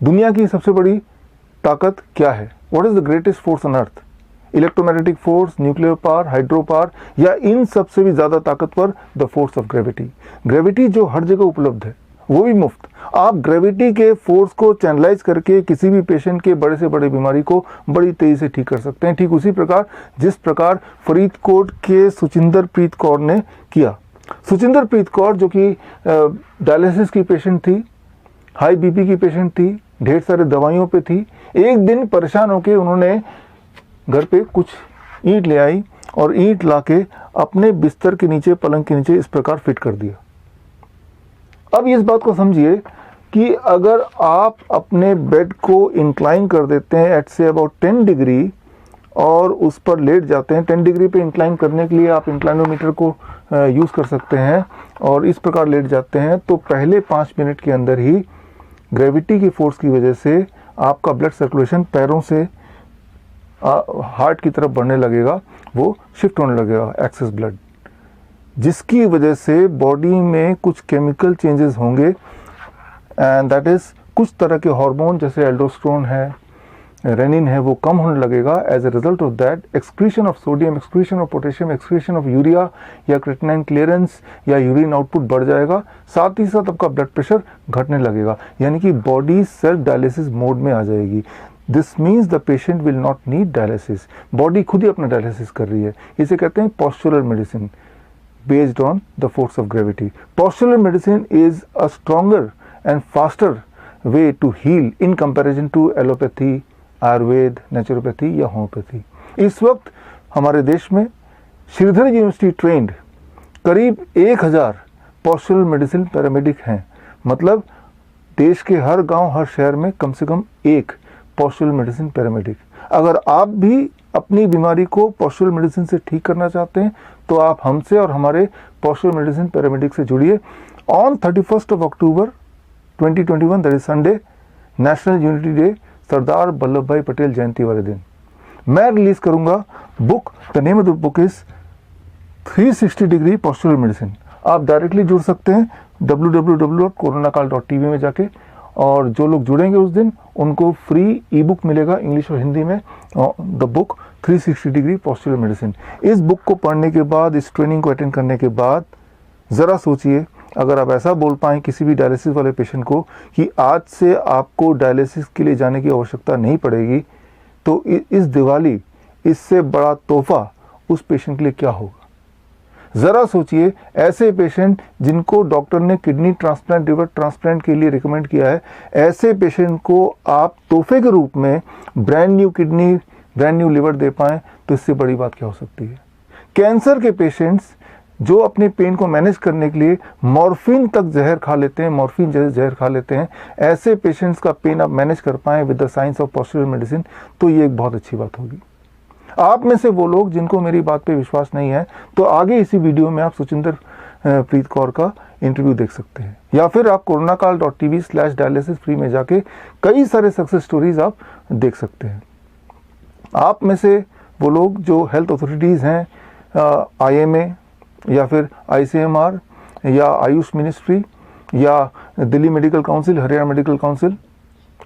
दुनिया की सबसे बड़ी ताकत क्या है? What is the greatest force on earth? Electromagnetic force, nuclear power, hydro power, या इन सबसे भी ज्यादा ताकतवर the force of gravity. Gravity जो हर जगह उपलब्ध है, वो भी मुफ्त। आप ग्रेविटी के फोर्स को चैनलाइज करके किसी भी पेशेंट के बड़े से बड़े बीमारी को बड़ी तेजी से ठीक कर सकते हैं। ठीक उसी प्रकार जिस प्रकार फरीदकोट के सुचिंदर प्रीत कौर ने किया। सुचिंदर प्रीत कौर जो कि डायलिसिस की पेशेंट थी, हाई बीपी की पेशेंट थी, ढेर सारे दवाइयों पे थी। एक दिन परेशान होकर उन्होंने घर पे कुछ ईंट ले आई और ईंट लाके अपने बिस्तर के नीचे, पलंग के नीचे इस प्रकार फिट कर दिया। अब इस बात को समझिए कि अगर आप अपने बेड को इंक्लाइन कर देते हैं एट से अबाउट 10 डिग्री और उस पर लेट जाते हैं, 10 डिग्री पे इंक्लाइन करने के लिए आप इंक्लाइनोमीटर को यूज़ कर सकते हैं और इस प्रकार लेट जाते हैं, तो पहले 5 मिनट के अंदर ही ग्रेविटी की फोर्स की वजह से आपका ब्लड सर्कुलेशन पैरों से हार्ट की तरफ बढ़ने लगेगा, वो शिफ्ट होने लगेगा एक्सेस ब्लड, जिसकी वजह से बॉडी में कुछ केमिकल चेंजेस होंगे एंड दैट इज़ कुछ तरह के हार्मोन जैसे एल्डोस्टेरोन है, रेनिन है, वो कम होने लगेगा। As a result of that excretion of sodium, excretion of potassium, excretion of urea या क्रिएटिनिन क्लियरेंस या यूरिन आउटपुट बढ़ जाएगा। साथ ही साथ आपका ब्लड प्रेशर घटने लगेगा, यानी कि बॉडी सेल्फ डायलिसिस मोड में आ जाएगी। This means the patient will not need dialysis, body खुद ही अपना डायलिसिस कर रही है। इसे कहते हैं postural medicine based on the force of gravity. Postural medicine is a stronger and faster way to heal in comparison to allopathy, Ayurveda, naturopathy या homeopathy. इस वक्त हमारे देश में श्रीधर यूनिवर्सिटी ट्रेंड करीब 1000 पॉस्चुरल मेडिसिन पैरामेडिक हैं। मतलब देश के हर गांव, हर शहर में कम से कम एक पॉस्चुरल मेडिसिन पैरामेडिक। अगर आप भी अपनी बीमारी को पॉस्चुरल मेडिसिन से ठीक करना चाहते हैं तो आप हमसे और हमारे पॉस्चुरल मेडिसिन पैरामेडिक से जुड़िए। On 31 October 2021 that is Sunday, national unity day, Sardar Vallabhbhai Patel जयंती वाले दिन, मैं रिलीज करूंगा book. The name of the book is 360 degree postural medicine. आप डायरेक्टली जुड़ सकते हैं www.coronakal.tv में जाके, और जो लोग जुड़ेंगे उस दिन उनको फ्री ई बुक मिलेगा इंग्लिश और हिंदी में, the book 360 degree postural medicine. इस बुक को पढ़ने के बाद, इस ट्रेनिंग को अटेंड करने के बाद ज़रा सोचिए, अगर आप ऐसा बोल पाएँ किसी भी डायलिसिस वाले पेशेंट को कि आज से आपको डायलिसिस के लिए जाने की आवश्यकता नहीं पड़ेगी, तो इस दिवाली इससे बड़ा तोहफा उस पेशेंट के लिए क्या होगा। ज़रा सोचिए, ऐसे पेशेंट जिनको डॉक्टर ने किडनी ट्रांसप्लांट, लिवर ट्रांसप्लांट के लिए रिकमेंड किया है, ऐसे पेशेंट को आप तोहफे के रूप में brand new kidney, brand new liver दे पाएँ, तो इससे बड़ी बात क्या हो सकती है। कैंसर के पेशेंट्स जो अपने पेन को मैनेज करने के लिए मॉर्फिन तक जहर खा लेते हैं, मॉर्फिन जैसे जहर खा लेते हैं, ऐसे पेशेंट्स का पेन आप मैनेज कर पाएँ with the science of postural medicine, तो ये एक बहुत अच्छी बात होगी। आप में से वो लोग जिनको मेरी बात पे विश्वास नहीं है, तो आगे इसी वीडियो में आप सुचिंदर प्रीत कौर का इंटरव्यू देख सकते हैं, या फिर आप coronakal.tv/dialysis फ्री में जाके कई सारे सक्सेस स्टोरीज आप देख सकते हैं। आप में से वो लोग जो हेल्थ अथॉरिटीज़ हैं, IMA या फिर ICMR या आयुष मिनिस्ट्री या Delhi medical council, Haryana medical council,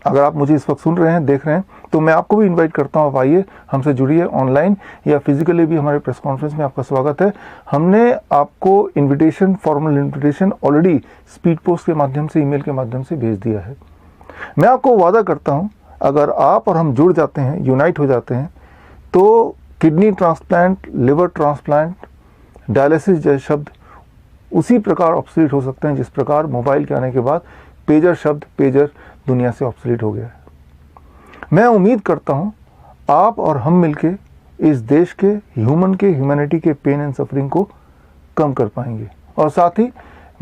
अगर आप मुझे इस वक्त सुन रहे हैं, देख रहे हैं, तो मैं आपको भी इनवाइट करता हूं, आप आइए, हमसे जुड़िए। ऑनलाइन या फिजिकली भी हमारे प्रेस कॉन्फ्रेंस में आपका स्वागत है। हमने आपको invitation, formal invitation already speed post के माध्यम से, ईमेल के माध्यम से भेज दिया है। मैं आपको वादा करता हूं, अगर आप और हम जुड़ जाते हैं, यूनाइट हो जाते हैं, तो kidney transplant, liver transplant, dialysis जैसे शब्द उसी प्रकार ऑब्सोलीट हो सकते हैं जिस प्रकार मोबाइल के आने के बाद पेजर शब्द, पेजर दुनिया से ऑब्सोलीट हो गया है। मैं उम्मीद करता हूं आप और हम मिलके इस देश के ह्यूमैनिटी के पेन एंड सफरिंग को कम कर पाएंगे। और साथ ही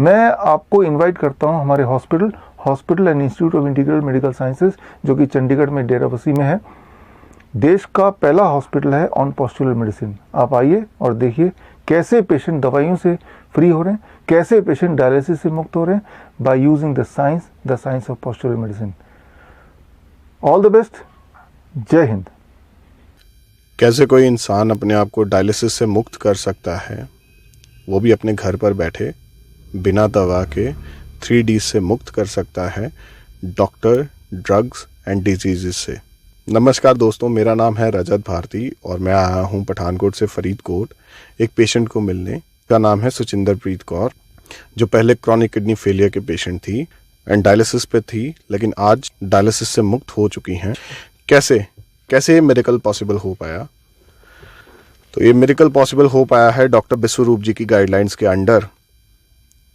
मैं आपको इनवाइट करता हूं हमारे hospital and institute of integral medical sciences, जो कि चंडीगढ़ में डेराबस्सी में है। देश का पहला हॉस्पिटल है ऑन पॉस्चुरल मेडिसिन। आप आइए और देखिए कैसे पेशेंट दवाइयों से फ्री हो रहे हैं, कैसे पेशेंट डायलिसिस से मुक्त हो रहे हैं by using the science of postural medicine. All the best, जय हिंद। कैसे कोई इंसान अपने आप को डायलिसिस से मुक्त कर सकता है, वो भी अपने घर पर बैठे बिना दवा के 3D से मुक्त कर सकता है। डॉक्टर ड्रग्स एंड डिजीज़ से। नमस्कार दोस्तों, मेरा नाम है रजत भारती और मैं आया हूँ पठानकोट से फरीदकोट एक पेशेंट को मिलने। का नाम है सुचिंदरप्रीत कौर, जो पहले क्रॉनिक किडनी फेलियर के पेशेंट थी एंड डायलिसिस पे थी, लेकिन आज डायलिसिस से मुक्त हो चुकी हैं। कैसे ये मेडिकल पॉसिबल हो पाया? तो ये मेडिकल पॉसिबल हो पाया है डॉक्टर विश्वरूप जी की गाइडलाइंस के अंडर।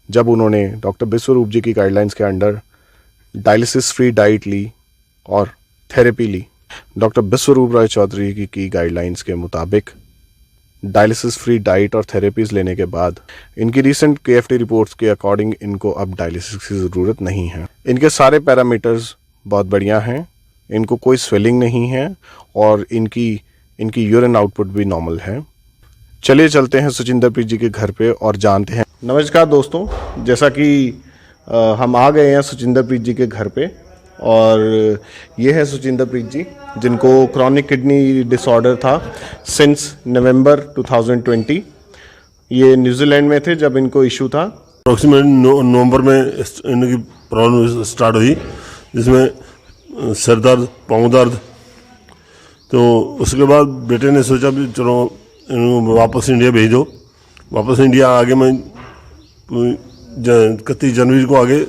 जब उन्होंने डॉक्टर विश्वरूप जी की गाइडलाइंस के अंडर डायलिसिस फ्री डाइट ली और थेरेपी ली। डॉक्टर विश्वरूप राय चौधरी की गाइडलाइंस के मुताबिक डायलिसिस फ्री डाइट और थेरेपीज़ लेने के बाद इनकी रीसेंट KFT रिपोर्ट्स के अकॉर्डिंग इनको अब डायलिसिस की ज़रूरत नहीं है। इनके सारे पैरामीटर्स बहुत बढ़िया हैं, इनको कोई स्वेलिंग नहीं है और इनकी यूरिन आउटपुट भी नॉर्मल है। चलिए चलते हैं सुचिंदरप्रीत जी के घर पे और जानते हैं। नमस्कार दोस्तों, जैसा कि हम आ गए हैं सुचिंदरप्रीत जी के घर पे और ये है सुचिंदरप्रीत जी, जिनको क्रॉनिक किडनी डिसऑर्डर था सिंस नवंबर 2020। ये न्यूजीलैंड में थे जब इनको इशू था। अप्रोक्सीमेट नवंबर में इनकी प्रॉब्लम स्टार्ट हुई, जिसमें सर दर्द, पाँव दर्द। तो उसके बाद बेटे ने सोचा भी चलो इनको वापस इंडिया भेजो। वापस इंडिया आगे मैं 31 जनवरी को आगे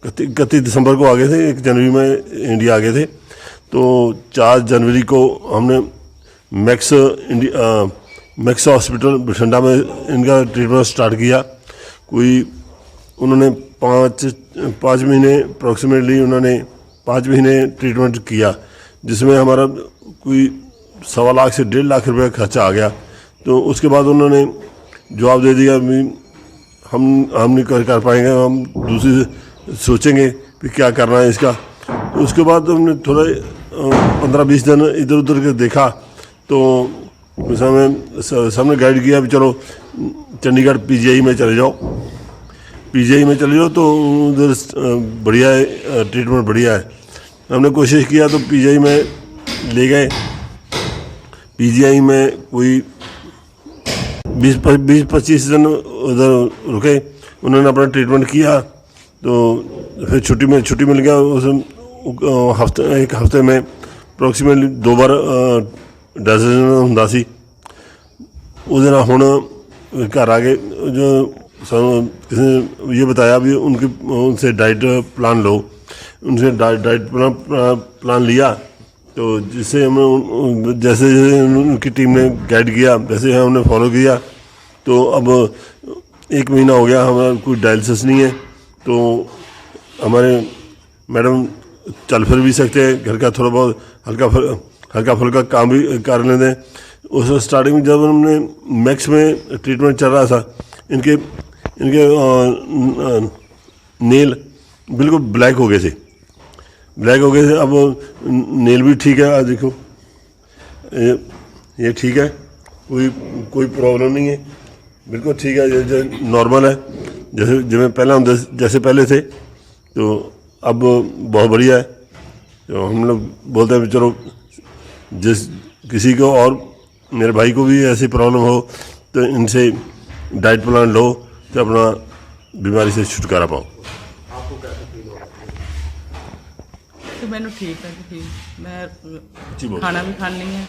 31 दिसंबर को आगे थे, 1 जनवरी में इंडिया आ गए थे। तो 4 जनवरी को हमने मैक्स हॉस्पिटल बठिंडा में इनका ट्रीटमेंट स्टार्ट किया। उन्होंने 5 महीने अप्रोक्सीमेटली उन्होंने 5 महीने ट्रीटमेंट किया, जिसमें हमारा कोई 1.25 लाख से 1.5 लाख रुपये खर्चा आ गया। तो उसके बाद उन्होंने जवाब दे दिया हम नहीं कर पाएंगे, हम दूसरी सोचेंगे कि क्या करना है इसका। तो उसके बाद हमने थोड़ा 15-20 दिन इधर उधर के देखा, तो सामने गाइड किया भी चलो चंडीगढ़ PGI में चले जाओ। PGI में चले जाओ तो उधर बढ़िया है, ट्रीटमेंट बढ़िया है। हमने कोशिश किया तो PGI में ले गए। PGI में कोई 20-25 दिन उधर रुके, उन्होंने अपना ट्रीटमेंट किया। तो फिर छुट्टी मिल गया। उस एक हफ्ते में अप्रोक्सीमेटली 2 बार डायलिसिस ਹੁੰਦਾ ਸੀ। उस दिन ਹੁਣ घर आ गए। जो किसी ने ये बताया भी उनसे डाइट प्लान लो। उनसे डाइट प्लान लिया, तो जिससे हमने जैसे उनकी टीम ने गाइड किया वैसे हमने फॉलो किया। तो अब 1 महीना हो गया, हमारा कोई डायलिसिस नहीं है। तो हमारे मैडम चल फिर भी सकते हैं, घर का थोड़ा बहुत हल्का फुल्का काम भी कर लेते हैं। उस स्टार्टिंग में जब हमने मैक्स में ट्रीटमेंट चल रहा था, इनके नेल बिल्कुल ब्लैक हो गए थे। अब नेल भी ठीक है, आज देखो ये ठीक है, कोई प्रॉब्लम नहीं है, बिल्कुल ठीक है, ये नॉर्मल है जैसे पहले थे। तो अब बहुत बढ़िया है। तो हम लोग बोलते हैं चलो किसी को और मेरे भाई को भी ऐसी प्रॉब्लम हो तो इनसे डाइट प्लान लो तो अपना बीमारी से छुटकारा पाओ। तो मैंने ठीक है जी, मैं खाना भी खानी है,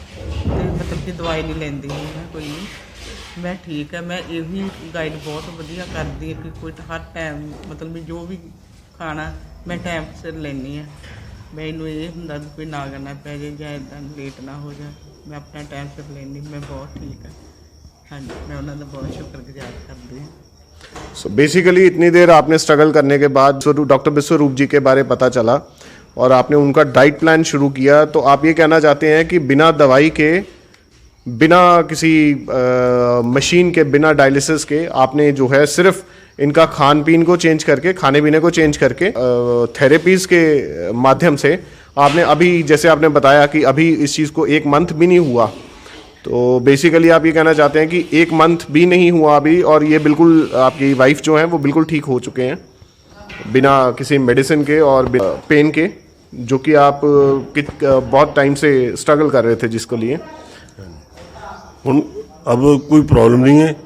मतलब कि दवाई नहीं लेंदी मैं कोई नहीं, मैं ठीक है। मैं यही गाइड बहुत वधिया करदी है कि कोई हर टाइम मतलब भी जो भी खाना मैं टाइम सिर लेनी है। मैनू ये हुंदा भी कोई ना करना पै जाए या इदा लेट ना हो जाए, मैं अपना टाइम सिर लेनी, मैं बहुत ठीक है। हाँ जी, मैं उन्होंने बहुत शुक्रगुजार करती हूँ। सो बेसिकली इतनी देर आपने स्ट्रगल करने के बाद डॉक्टर विश्वरूप जी के बारे पता चला और आपने उनका डाइट प्लान शुरू किया। तो आप ये कहना चाहते हैं कि बिना दवाई के, बिना किसी मशीन के, बिना डायलिसिस के आपने जो है सिर्फ इनका खान पीन को चेंज करके, खाने पीने को चेंज करके, थेरेपीज़ के माध्यम से आपने अभी, जैसे आपने बताया कि अभी इस चीज़ को 1 मंथ भी नहीं हुआ, तो बेसिकली आप ये कहना चाहते हैं कि 1 मंथ भी नहीं हुआ अभी और ये बिल्कुल आपकी वाइफ जो है वो बिल्कुल ठीक हो चुके हैं बिना किसी मेडिसिन के और पेन के, जो कि आप बहुत टाइम से स्ट्रगल कर रहे थे जिसको लिए। अब कोई प्रॉब्लम नहीं है।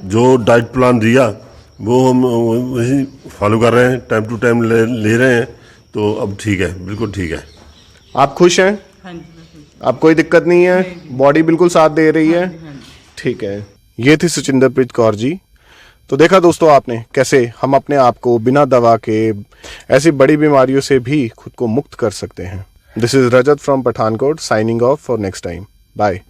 जो डाइट प्लान दिया वो हम वही फॉलो कर रहे हैं, टाइम टू टाइम ले रहे हैं। तो अब ठीक है, बिल्कुल ठीक है। आप खुश हैं? हाँ जी मैं खुश आप कोई दिक्कत नहीं है? बॉडी बिल्कुल साथ दे रही है? हूँ। हाँ जी। ठीक है। ये थी सुचिंदरप्रीत कौर जी। तो देखा दोस्तों आपने कैसे हम अपने आप को बिना दवा के ऐसी बड़ी बीमारियों से भी खुद को मुक्त कर सकते हैं। This is Rajat from Pathankot signing off for next time. Bye.